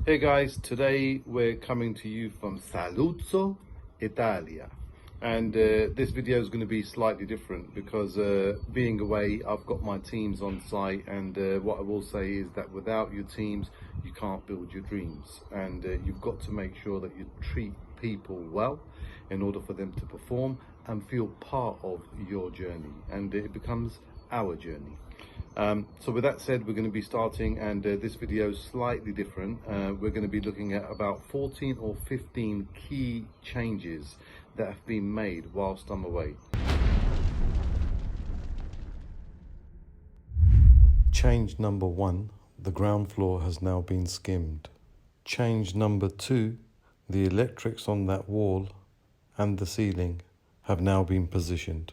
Hey guys, today we're coming to you from Saluzzo, Italia. And this video is going to be slightly different because being away, I've got my teams on site, and what I will say is that without your teams, you can't build your dreams. And you've got to make sure that you treat people well in order for them to perform and feel part of your journey, and it becomes our journey. So with that said, we're going to be starting, and this video is slightly different. We're going to be looking at about 14 or 15 key changes that have been made whilst I'm away. Change number 1, the ground floor has now been skimmed. Change number 2, the electrics on that wall and the ceiling have now been positioned.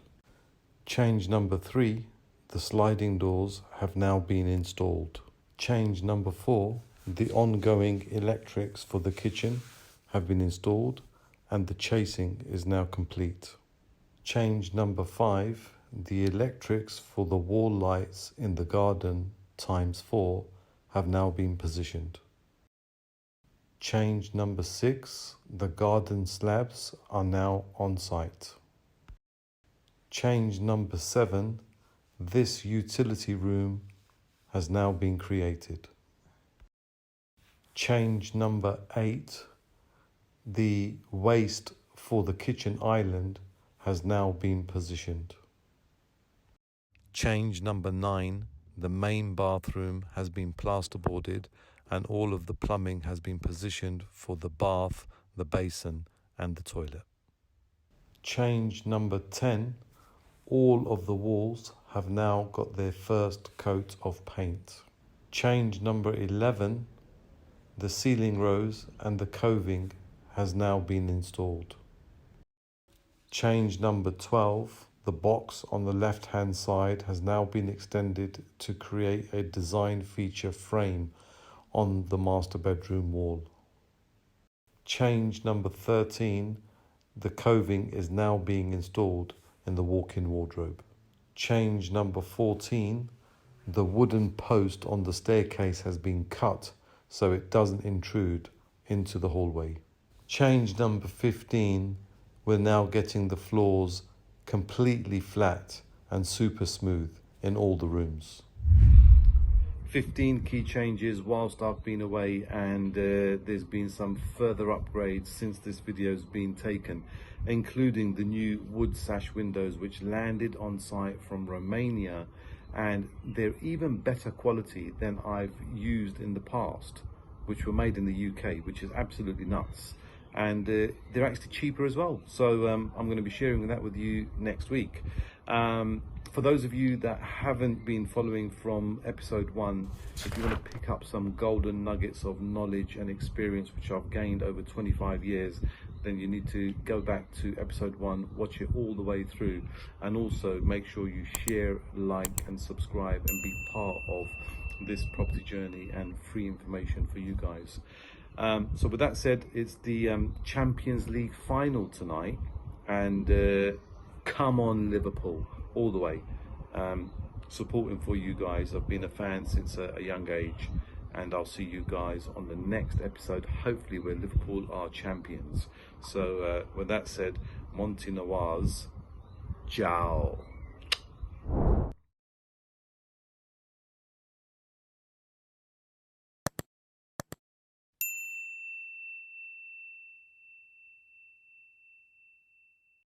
Change number 3, the sliding doors have now been installed. Change number 4, the ongoing electrics for the kitchen have been installed and the chasing is now complete. Change number 5, the electrics for the wall lights in the garden ×4 have now been positioned. Change number 6, the garden slabs are now on site. Change number 7, this utility room has now been created. Change number 8, the waste for the kitchen island has now been positioned. Change number 9, the main bathroom has been plasterboarded and all of the plumbing has been positioned for the bath, the basin and the toilet. Change number 10, all of the walls have now got their first coat of paint. Change number 11, the ceiling rose and the coving has now been installed. Change number 12, the box on the left hand side has now been extended to create a design feature frame on the master bedroom wall. Change number 13, the coving is now being installed in the walk-in wardrobe. Change number 14, the wooden post on the staircase has been cut so it doesn't intrude into the hallway. Change number 15, we're now getting the floors completely flat and super smooth in all the rooms. 15 key changes whilst I've been away, and there's been some further upgrades since this video's been taken, including the new wood sash windows which landed on site from Romania, and they're even better quality than I've used in the past, which were made in the UK, which is absolutely nuts. And they're actually cheaper as well. So I'm going to be sharing that with you next week. For those of you that haven't been following from episode 1, if you want to pick up some golden nuggets of knowledge and experience which I've gained over 25 years, then you need to go back to episode 1, watch it all the way through, and also make sure you share, like and subscribe and be part of this property journey and free information for you guys. So with that said, it's the Champions League final tonight, and come on Liverpool, all the way. Supporting for you guys. I've been a fan since a young age, and I'll see you guys on the next episode, hopefully where Liverpool are champions. So with that said, Monty Nawaz, ciao.